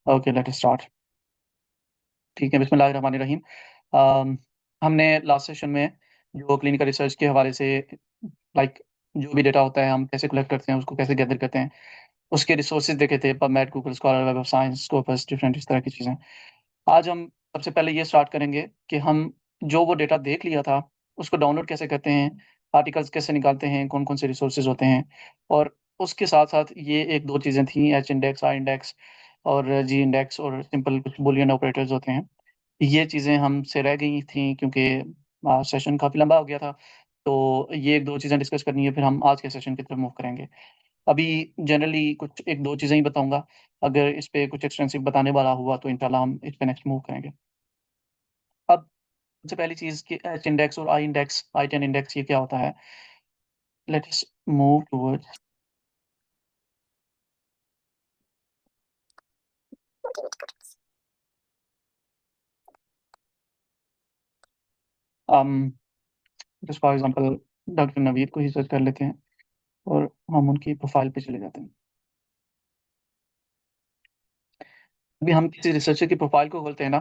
Okay, let start. ठीक है, बिस्मिल्लाहिर्रहमानिर्रहीम। अम, हमने लास्ट सेशन में जो क्लिनिकल रिसर्च के हवाले से लाइक जो भी डेटा होता है हम कैसे कलेक्ट करते हैं, उसको कैसे गैदर करते हैं, उसके रिसोर्सेज देखे थे, PubMed, Google scholar, web of science, Scopus, different इस तरह की चीज़ें। आज हम सबसे पहले ये स्टार्ट करेंगे कि हम जो वो डेटा देख लिया था उसको डाउनलोड कैसे करते हैं, आर्टिकल्स कैसे निकालते हैं, कौन कौन से रिसोर्सेज होते हैं। और उसके साथ साथ ये एक दो चीज़ें थी, एच इंडेक्स, आई इंडेक्स और जी इंडेक्स, और सिंपल कुछ बुलियन ऑपरेटर्स होते हैं। ये चीज़ें हमसे रह गई थी क्योंकि सेशन काफ़ी लंबा हो गया था। तो ये एक दो चीज़ें डिस्कस करनी है, फिर हम आज के सेशन की तरफ मूव करेंगे। अभी जनरली कुछ एक दो चीज़ें ही बताऊंगा, अगर इस पे कुछ एक्सटेंसिव बताने वाला हुआ तो इंशाल्लाह हम इस पे नेक्स्ट मूव करेंगे। अब सबसे पहली चीज़ कि एच इंडेक्स और I index, I ten index, ये क्या होता है। Late us move towards just for example doctor Naveed को ही सर्च कर लेते हैं और हम उनकी प्रोफाइल पे चले जाते हैं। अभी हम किसी रिसर्चर की प्रोफाइल को खोलते हैं ना,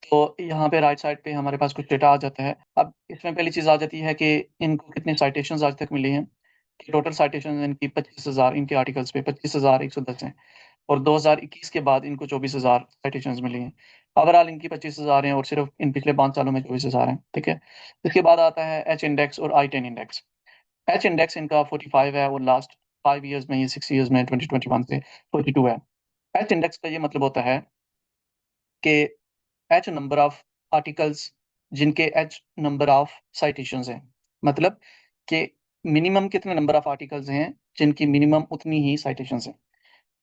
तो यहाँ पे राइट साइड पे हमारे पास कुछ डेटा आ जाता है। अब इसमें पहली चीज़ आ जाती है कि इनको कितने साइटेशंस आज तक मिली हैं। टोटल साइटेशन इनकी 25,000, इनके आर्टिकल्स पे 25,110 हैं। और 2021 के बाद इनको 24,000 साइटेशंस मिली हैं। ओवरऑल इनकी 25,000 हैं और सिर्फ इन पिछले 5 सालों में 24,000 हैं। ठीक है, इसके बाद आता है एच इंडेक्स और आई टेन इंडेक्स। एच इंडेक्स इनका 45 है और लास्ट 5 ईयर्स में, ये 6 ईयर्स में 2021 से 42 है। एच इंडेक्स का ये मतलब होता है कि एच नंबर ऑफ आर्टिकल्स जिनके एच नंबर ऑफ साइटेशंस हैं। मतलब कि मिनिमम कितने नंबर ऑफ आर्टिकल्स हैं जिनकी मिनिमम उतनी ही साइटेशंस हैं।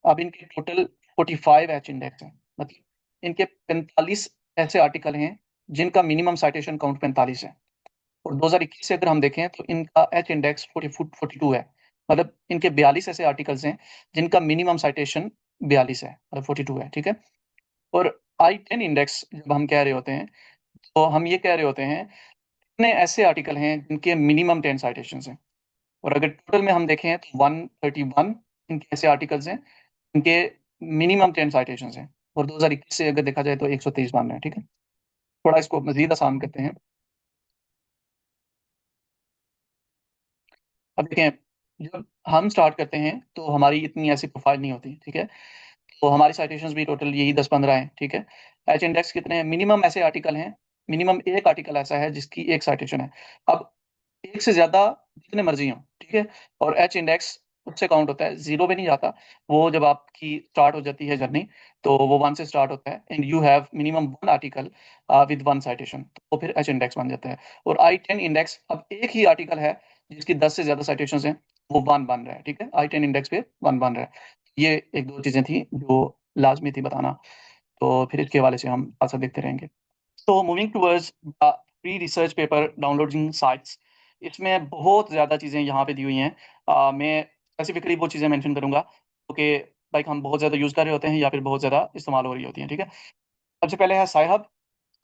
अब इनके टोटल 45 एच इंडेक्स हैं। मतलब इनके 45 ऐसे आर्टिकल हैं जिनका मिनिमम साइटेशन काउंट 45 है। और 2021 से अगर हम देखें तो इनका एच इंडेक्स 42 है। मतलब इनके 42 ऐसे आर्टिकल्स हैं जिनका मिनिमम साइटेशन 42 है, मतलब 42 है। ठीक है, और आई टेन इंडेक्स जब हम कह रहे होते हैं तो हम ये कह रहे होते हैं कितने ऐसे आर्टिकल हैं जिनके मिनिमम 10 साइटेशंस हैं। और अगर टोटल में हम देखें तो 131 इनके ऐसे आर्टिकल्स हैं इनके मिनिमम 10 साइटेशंस हैं। और 2021 से अगर देखा जाए तो 123 बन रहे हैं। ठीक है, थोड़ा इसको मजीद आसान करते हैं। अब देखें, जब हम स्टार्ट करते हैं तो हमारी इतनी ऐसी प्रोफाइल नहीं होती। ठीक है, तो हमारी साइटेशंस भी टोटल यही 10-15 हैं। ठीक है, एच इंडेक्स कितने हैं, मिनिमम ऐसे आर्टिकल हैं, मिनिमम एक आर्टिकल ऐसा है जिसकी एक साइटेशन है। अब एक से ज्यादा जितने मर्जी हों, ठीक है, और एच इंडेक्स उससे काउंट होता है, जीरो पे नहीं जाता। वो जब आपकी स्टार्ट हो जाती है जर्नी तो वो 1 से स्टार्ट होता है and you have minimum 1 article with 1 citation, तो फिर एच इंडेक्स बन जाता है। और आई टेन इंडेक्स, अब एक ही आर्टिकल है जिसकी 10 से ज्यादा साइटेशन हैं, वो 1 बन रहा है। ठीक है, आई टेन इंडेक्स पे 1 बन रहा है। ये एक दो चीजें थी जो लाजमी थी बताना। तो फिर इसके हवाले से हम साथ साथ देखते रहेंगे। तो moving towards the free research paper downloading sites, इसमें बहुत ज़्यादा चीज़ें यहाँ पे दी हुई हैं। मैं स्पेसिफिकली वो चीज़ें मेंशन करूँगा क्योंकि लाइक हम बहुत ज़्यादा यूज़ कर रहे होते हैं या फिर बहुत ज़्यादा इस्तेमाल हो रही होती हैं। ठीक है, सबसे पहले है साइहब।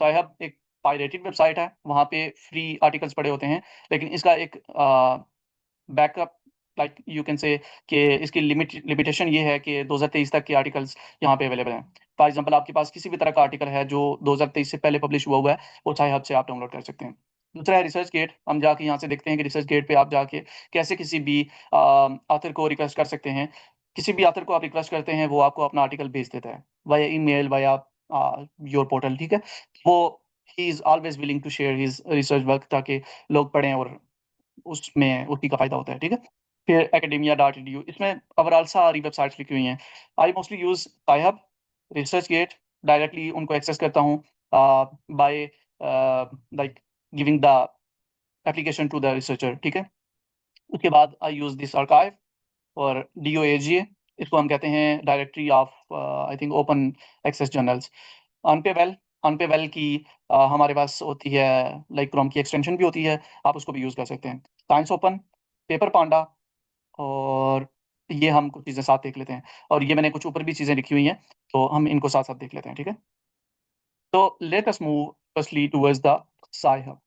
साइहब एक पायरेटेड वेबसाइट है, वहाँ पे फ्री आर्टिकल्स पड़े होते हैं, लेकिन इसका एक backup, like you can say कि इसकी लिमिटेशन ये है कि 2023 तक के आर्टिकल्स यहाँ पे अवेलेबल हैं। फॉर एग्जांपल आपके पास किसी भी तरह का आर्टिकल है जो 2023 से पहले पब्लिश हुआ है, वो चाहे हब से आप डाउनलोड कर सकते हैं। दूसरा है रिसर्च गेट। हम जाके यहाँ से देखते हैं कि रिसर्च गेट पे आप जाके कैसे किसी भी ऑथर को रिक्वेस्ट कर सकते हैं। किसी भी ऑथर को आप रिक्वेस्ट करते हैं, वो आपको अपना आर्टिकल भेज देता है via email, via your portal. ठीक है, वो he is always willing to share his research work ताकि लोग पढ़ें और उसमें उसी का फ़ायदा होता है। ठीक है, फिर academia.edu, इसमें ओवरऑल सारी वेबसाइट्स लिखी हुई हैं। I mostly use SciHub, ResearchGate, directly उनको एक्सेस करता हूँ by like giving the application to the researcher. ठीक है, उसके बाद आई यूज़ दिस आर्काइव और DOAGA, इसको हम कहते हैं directory of I think open access journals. Unpaywall, Unpaywall की हमारे पास होती है, लाइक क्रोम की एक्सटेंशन भी होती है, आप उसको भी यूज़ कर सकते हैं। साइंस ओपन, पेपर पांडा, और ये हम कुछ चीज़ें साथ देख लेते हैं। और ये मैंने कुछ ऊपर भी चीज़ें लिखी हुई हैं, तो हम इनको साथ साथ देख लेते हैं। ठीक है, तो late us move firstly towards the Sci Hub.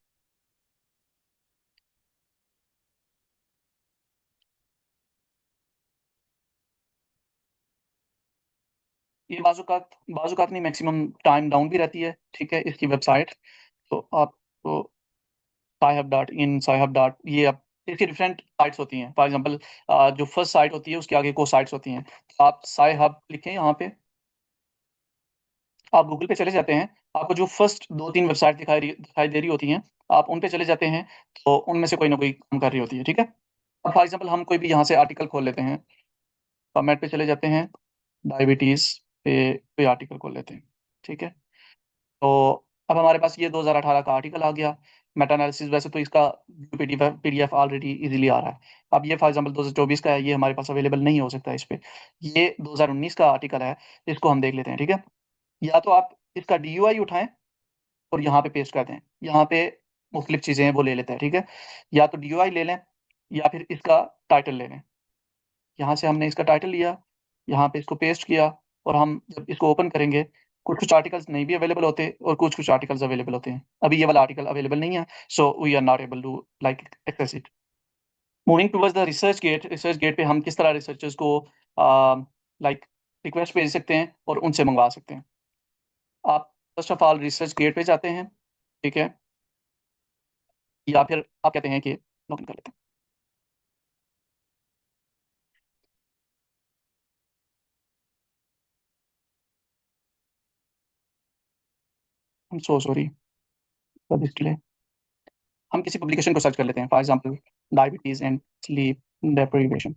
ये बाज़-औक़ात नहीं, मैक्सिमम टाइम डाउन भी रहती है, ठीक है, इसकी वेबसाइट। तो आपको साइहब डॉट इन, साइहब डॉट ये अब इसकी डिफरेंट साइट्स होती हैं। फॉर एग्ज़ाम्पल जो फर्स्ट साइट होती है उसके आगे को साइट्स होती हैं। तो आप साइहब लिखें यहाँ पे, आप गूगल पे चले जाते हैं, आपको जो फर्स्ट 2-3 वेबसाइट दिखाई दे रही होती हैं, आप उन पे चले जाते हैं, तो उनमें से कोई ना कोई काम कर रही होती है, ठीक है? अब फॉर एग्ज़ाम्पल हम कोई भी यहाँ से आर्टिकल खोल लेते हैं, पबमेड पे चले जाते हैं, डायबिटीज़ पे कोई आर्टिकल खोल लेते हैं, ठीक है? तो अब हमारे पास ये 2018 का आर्टिकल आ गया। मेटा एनालिसिस वैसे तो इसका पीडीएफ ऑलरेडी ईज़िली आ रहा है। अब ये फॉर एग्ज़ाम्पल 2024 का है, ये हमारे पास अवेलेबल नहीं हो सकता इस पे। ये 2019 का आर्टिकल है, इसको हम देख लेते हैं, ठीक है? या तो आप इसका डीयूआई उठाएँ और यहाँ पे पेस्ट कर दें। यहाँ पे मुख्तलिफ चीज़ें हैं, वो ले लेते हैं, ठीक है? या तो डीयूआई ले लें या फिर इसका टाइटल ले लें। यहाँ से हमने इसका टाइटल लिया, यहाँ पे इसको पेस्ट किया और हम जब इसको ओपन करेंगे, कुछ-कुछ आर्टिकल्स नहीं भी अवेलेबल होते और कुछ-कुछ आर्टिकल्स अवेलेबल होते हैं। अभी ये वाला आर्टिकल अवेलेबल नहीं है, so we are not able to like access it. Moving towards the research gate पे हम किस तरह रिसर्चर्स को लाइक रिक्वेस्ट भेज सकते हैं और उनसे मँगवा सकते हैं। आप first of all research gate पे जाते हैं, ठीक है? या फिर आप कहते हैं कि लॉगिन कर लेते हैं। I am so sorry for this delay. हम किसी पब्लिकेशन को सर्च कर लेते हैं, for example diabetes and sleep deprivation.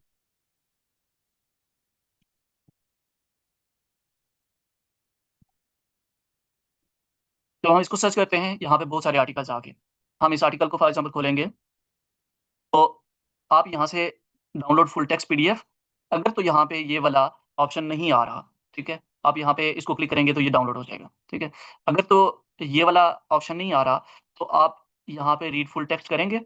तो हम इसको सर्च करते हैं, यहाँ पे बहुत सारे आर्टिकल्स आ गए। हम इस आर्टिकल को फॉर एग्ज़ाम्पल खोलेंगे, तो आप यहाँ से डाउनलोड फुल टेक्स्ट पीडीएफ, अगर तो यहाँ पे ये वाला ऑप्शन नहीं आ रहा, ठीक है? आप यहाँ पे इसको क्लिक करेंगे तो ये डाउनलोड हो जाएगा, ठीक है? अगर तो ये वाला ऑप्शन नहीं आ रहा, तो आप यहाँ पे रीड फुल टेक्स्ट करेंगे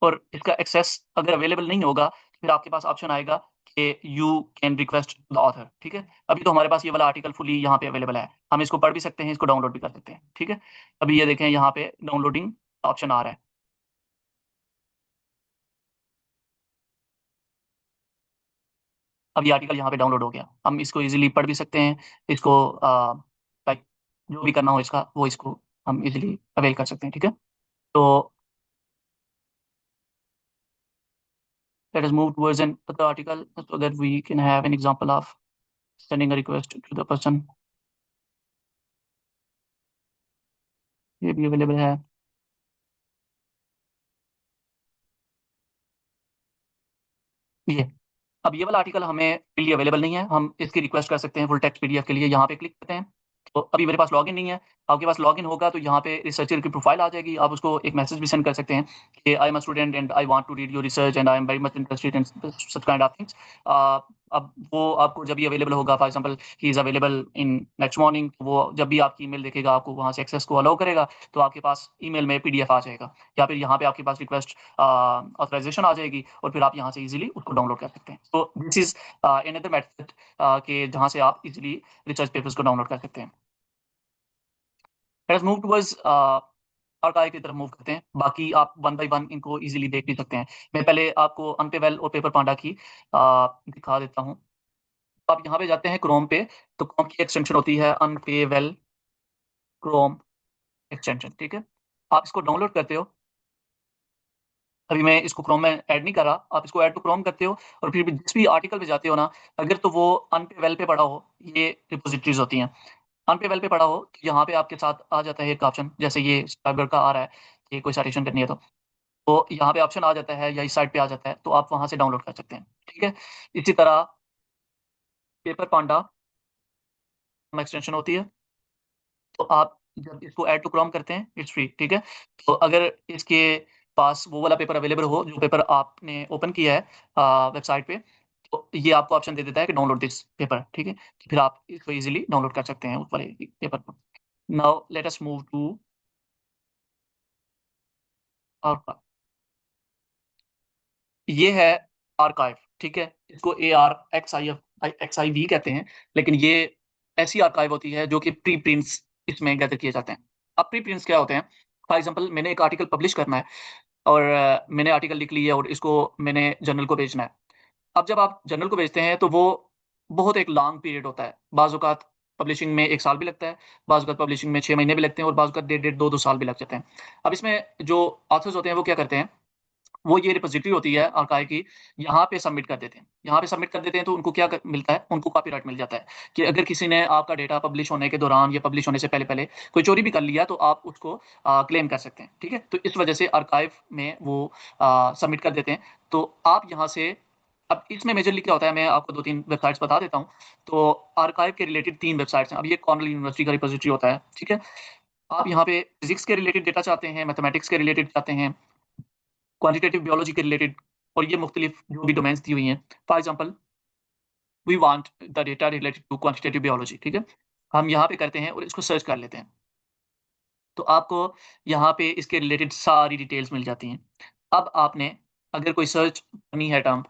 और इसका एक्सेस अगर अवेलेबल नहीं होगा, फिर आपके पास ऑप्शन आएगा कि you can request the author, ठीक है? अभी तो हमारे पास ये वाला आर्टिकल फुली यहाँ पे अवेलेबल है। हम इसको पढ़ भी सकते हैं, इसको डाउनलोड भी कर सकते हैं, ठीक है? अभी ये देखें यहाँ पे डाउनलोडिंग ऑप्शन आ रहा है। अब ये आर्टिकल यहाँ पे डाउनलोड हो गया। हम इसको ईज़िली पढ़ भी सकते हैं, इसको लाइक जो भी करना हो इसका, वो इसको हम ईज़िली अवेल कर सकते हैं, ठीक है? तो let us move towards an other article so that we can have an example of sending a request to the person। ये भी अवेलेबल है। ये, अब ये वाला आर्टिकल हमें के लिए अवेलेबल नहीं है, हम इसकी रिक्वेस्ट कर सकते हैं फुल टेक्स्ट पीडीएफ के लिए, यहाँ पे क्लिक करते हैं। तो अभी मेरे पास लॉगिन नहीं है, आपके पास लॉगिन होगा तो यहाँ पे रिसर्चर की प्रोफाइल आ जाएगी, आप उसको एक मैसेज भी सेंड कर सकते हैं कि I am a student and I want to read your research and I am very much interested in such kind of things. अब वो आपको जब भी अवेलेबल होगा, for example he is available in next morning, वो जब भी आपकी ईमेल देखेगा, आपको वहाँ से एक्सेस को अलाउ करेगा, तो आपके पास ईमेल में पीडीएफ आ जाएगा या फिर यहाँ पे आपके पास रिक्वेस्ट ऑथराइज़ेशन आ जाएगी और फिर आप यहाँ से ईज़िली उसको डाउनलोड कर सकते हैं। So this is another method कि जहाँ से आप ईज़िली रिसर्च पेपर्स को डाउनलोड कर सकते हैं। Late us move towards archive की तरफ मूव करते हैं। बाकी आप वन बाय वन इनको ईज़िली देख भी सकते हैं। मैं पहले आपको अनपेवेल और पेपर पांडा की दिखा देता हूँ। आप यहाँ पे जाते हैं क्रोम पे, तो क्रोम की एक्सटेंशन होती है अनपेवेल क्रोम एक्सटेंशन, ठीक है? आप इसको डाउनलोड करते हो, अभी मैं इसको क्रोम में ऐड नहीं कर रहा, आप इसको ऐड टू क्रोम करते हो और फिर भी जिस भी आर्टिकल पे जाते हो ना, अगर तो वो अनपेवेल पे पड़ा हो, ये रिपॉज़िटरीज़ होती हैं। अनपेवेल पे पड़ा हो, तो यहाँ पे आपके साथ आ जाता है एक ऑप्शन, जैसे ये सब्सक्राइबर का आ रहा है कि कोई साइटेशन करनी है तो। तो यहाँ पे ऑप्शन आ जाता है या इस साइट पे आ जाता है, तो आप वहाँ से डाउनलोड कर सकते हैं, ठीक है? इसी तरह पेपर पांडा एक्सटेंशन होती है, तो आप जब इसको ऐड टू क्रोम करते हैं, इट्स फ्री, ठीक है? तो अगर इसके पास वो वाला पेपर अवेलेबल हो, जो पेपर आपने ओपन किया है वेबसाइट पे, तो ये आपको ऑप्शन दे देता है कि डाउनलोड दिस पेपर, ठीक है? तो फिर आप इसको ईज़िली डाउनलोड कर सकते हैं उस वाले पेपर को। Now let us move to our ये है आर्काइव, ठीक है? इसको ARXIV कहते हैं, लेकिन ये ऐसी आर्काइव होती है जो कि प्री प्रिंट्स इसमें गैदर किए जाते हैं। अब प्री प्रिंट्स क्या होते हैं? फॉर एग्ज़ाम्पल मैंने एक आर्टिकल पब्लिश करना है और मैंने आर्टिकल लिख लिया और इसको मैंने जर्नल को भेजना है। अब जब आप जर्नल को भेजते हैं तो वो बहुत एक लॉन्ग पीरियड होता है। बाज़ औक़ात पब्लिशिंग में 1 साल भी लगता है, बाज़ औक़ात पब्लिशिंग में 6 महीने भी लगते हैं और बाज़ औक़ात डेढ़-डेढ़ 2-2 साल भी लग जाते हैं। अब इसमें जो ऑथर्स होते हैं वो क्या करते हैं, वो ये रिपॉज़िटरी होती है आर्काइव की, यहाँ पे सबमिट कर देते हैं। यहाँ पे सबमिट कर देते हैं तो उनको क्या क मिलता है, उनको कॉपीराइट मिल जाता है कि अगर किसी ने आपका डेटा पब्लिश होने के दौरान या पब्लिश होने से पहले-पहले कोई चोरी भी कर लिया तो आप उसको क्लेम कर सकते हैं, ठीक है? तो इस वजह से आर्काइव में वो सबमिट कर देते हैं। तो आप यहाँ से अब इसमें मेजरली क्या होता है, मैं आपको 2-3 वेबसाइट्स बता देता हूँ। तो आर्काइव के रिलेटेड 3 वेबसाइट्स हैं। अब ये कॉर्नेल यूनिवर्सिटी का रिपॉज़िटरी होता है, ठीक है? आप यहाँ पे फिज़िक्स के रिलेटेड डेटा चाहते हैं, मैथमेटिक्स के रिलेटेड चाहते हैं, क्वांटिटेटिव बायोलॉजी के रिलेटेड और ये मुख्तलिफ जो भी डोमेन्स दी हुई हैं। For example we want the data related to quantitative biology, ठीक है? हम यहाँ पे करते हैं और इसको सर्च कर लेते हैं। तो आपको यहाँ पे इसके रिलेटेड सारी डिटेल्स मिल जाती हैं। अब आपने अगर कोई सर्च करनी है टर्म,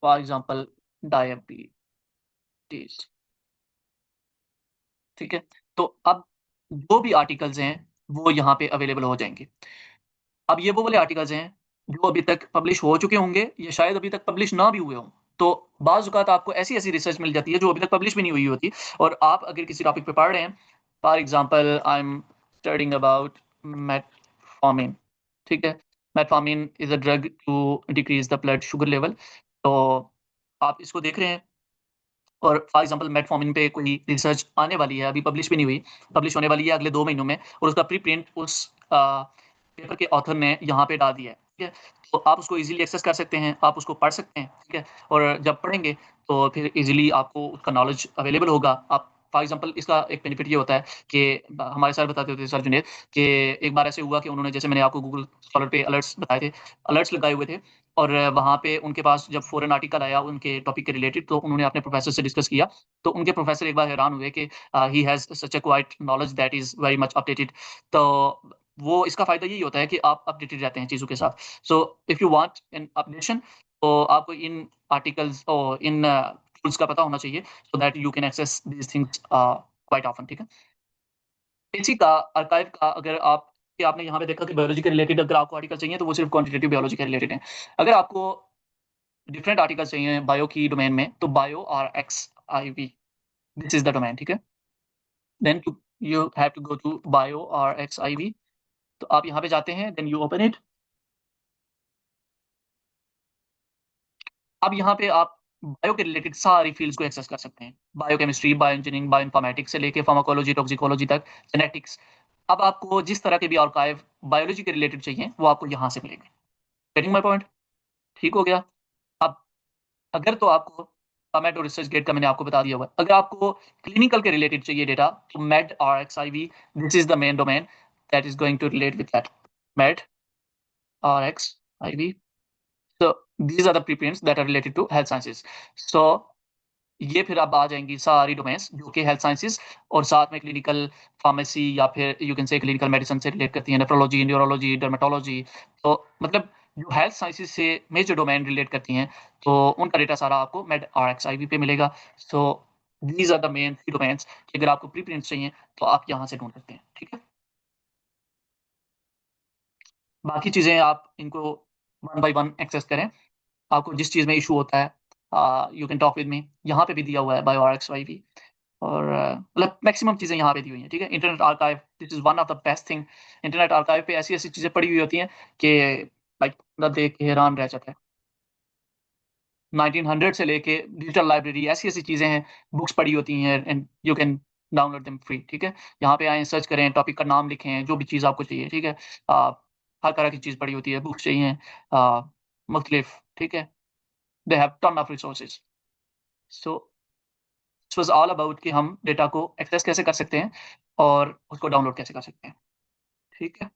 फॉर एग्ज़ाम्पल डायबिटीज़, ठीक है? तो अब जो भी आर्टिकल्स हैं, वो यहाँ पे अवेलेबल हो जाएँगे। अब ये वो वाले आर्टिकल्स हैं, जो अभी तक पब्लिश हो चुके होंगे या शायद अभी तक पब्लिश ना भी हुए हों। तो बाज़ औक़ात आपको ऐसी-ऐसी रिसर्च मिल जाती है जो अभी तक पब्लिश भी नहीं हुई होती और आप अगर किसी टॉपिक पे पढ़ रहे हैं, for example I am studying about metformin, ठीक है? Metformin is a drug to decrease the blood sugar level. तो आप इसको देख रहे हैं और फॉर एग्ज़ाम्पल मेटफॉर्मिन पे कोई रिसर्च आने वाली है, अभी पब्लिश भी नहीं हुई, पब्लिश होने वाली है अगले 2 महीनों में और उसका प्रीप्रिंट उस पेपर के ऑथर ने यहाँ पे डाल दिया है, ठीक है? तो आप उसको ईज़िली एक्सेस कर सकते हैं, आप उसको पढ़ सकते हैं, ठीक है? और जब पढ़ेंगे तो फिर ईज़िली आपको उसका नॉलेज अवेलेबल होगा। आप फॉर एग्ज़ाम्पल इसका एक बेनिफिट ये होता है कि हमारे सर बताते होते थे, सर जुनैद, कि एक बार ऐसे हुआ कि उन्होंने, जैसे मैंने आपको गूगल स्कॉलर पे अलर्ट्स बताए थे, अलर्ट्स लगाए हुए थे और वहाँ पे उनके पास जब फ़ॉरेन आर्टिकल आया उनके टॉपिक के रिलेटेड तो उन्होंने अपने प्रोफ़ेसर से डिस्कस किया। तो उनके प्रोफ़ेसर एक बार हैरान हुए कि he has such a quite knowledge that is very much updated. तो वो इसका फ़ायदा यही होता है कि आप अपडेटेड रहते हैं चीज़ों के साथ। So if you want an updation, तो आपको इन आर्टिकल्स और इन टूल्स का पता होना चाहिए so that you can access these things quite often, ठीक है? इसी का आर्काइव का अगर आप कि आपने यहाँ पे देखा कि बायोलॉजी के रिलेटेड अगर आपको आर्टिकल चाहिए तो वो सिर्फ़ क्वांटिटेटिव बायोलॉजी के रिलेटेड हैं। अगर आपको डिफरेंट आर्टिकल्स चाहिए बायो की डोमेन में तो bio RXIV, this is the domain, ठीक है? Then you have to go to bio RXIV। तो आप यहाँ पे जाते हैं, देन यू ओपन इट। अब यहाँ पे आप बायो के रिलेटेड सारी फ़ील्ड्स को एक्सेस कर सकते हैं। Biochemistry, bio engineering, bio informatics से लेके फार्माकोलॉजी, टॉक्सिकोलॉजी तक, जेनेटिक्स। अब आपको जिस तरह के भी आर्काइव बायोलॉजी के रिलेटेड चाहिए, वो आपको यहाँ से मिलेंगे। Getting my point? ठीक हो गया? अब अगर तो आपको टोमेटो रिसर्च गेट का मैंने आपको बता दिया हुआ है। अगर आपको क्लिनिकल के रिलेटेड चाहिए डेटा, तो medRxiv, this is the main domain that is going to relate with that. medRxiv। So these are the preprints that are related to health sciences. So ये फिर अब आ जाएँगी सारी डोमेन्स जो कि हेल्थ साइंसेज़ और साथ में क्लिनिकल फार्मेसी या फिर you can say clinical medicine से रिलेट करती हैं, नेफ्रोलॉजी, न्यूरोलॉजी, डर्मेटोलॉजी। तो मतलब जो हेल्थ साइंसेज़ से मेजर डोमेन रिलेट करती हैं, तो उनका डेटा सारा आपको medRxiv पे मिलेगा। So these are the main 3 domains कि अगर आपको प्रीप्रिंट्स चाहिए, तो आप यहाँ से ढूँढ सकते हैं। ठीक है? बाकी चीज़ें आप इनको वन बाय वन एक्सेस करें। आपको जिस चीज़ में इश्यू होता है you can talk with me. यहाँ पे भी दिया हुआ है बायोआरएक्सवाईवी और मतलब मैक्सिमम चीज़ें यहाँ पे दी हुई हैं, ठीक है? Internet archive, this is one of the best thing. Internet archive पे ऐसी-ऐसी चीज़ें पड़ी हुई होती हैं कि लाइक बंदा देख के हैरान रह जाता है। 1900 से लेके डिजिटल लाइब्रेरी ऐसी-ऐसी चीज़ें हैं, बुक्स पड़ी होती हैं and you can download them free, ठीक है? यहाँ पे आएँ, सर्च करें, टॉपिक का नाम लिखें, जो भी चीज़ आपको चाहिए, ठीक है? अ, हर तरह की चीज़ पड़ी होती है, बुक्स चाहिए मुख्तलिफ, ठीक है? They have ton of resources. So this was all about कि हम डेटा को एक्सेस कैसे कर सकते हैं और उसको डाउनलोड कैसे कर सकते हैं, ठीक है?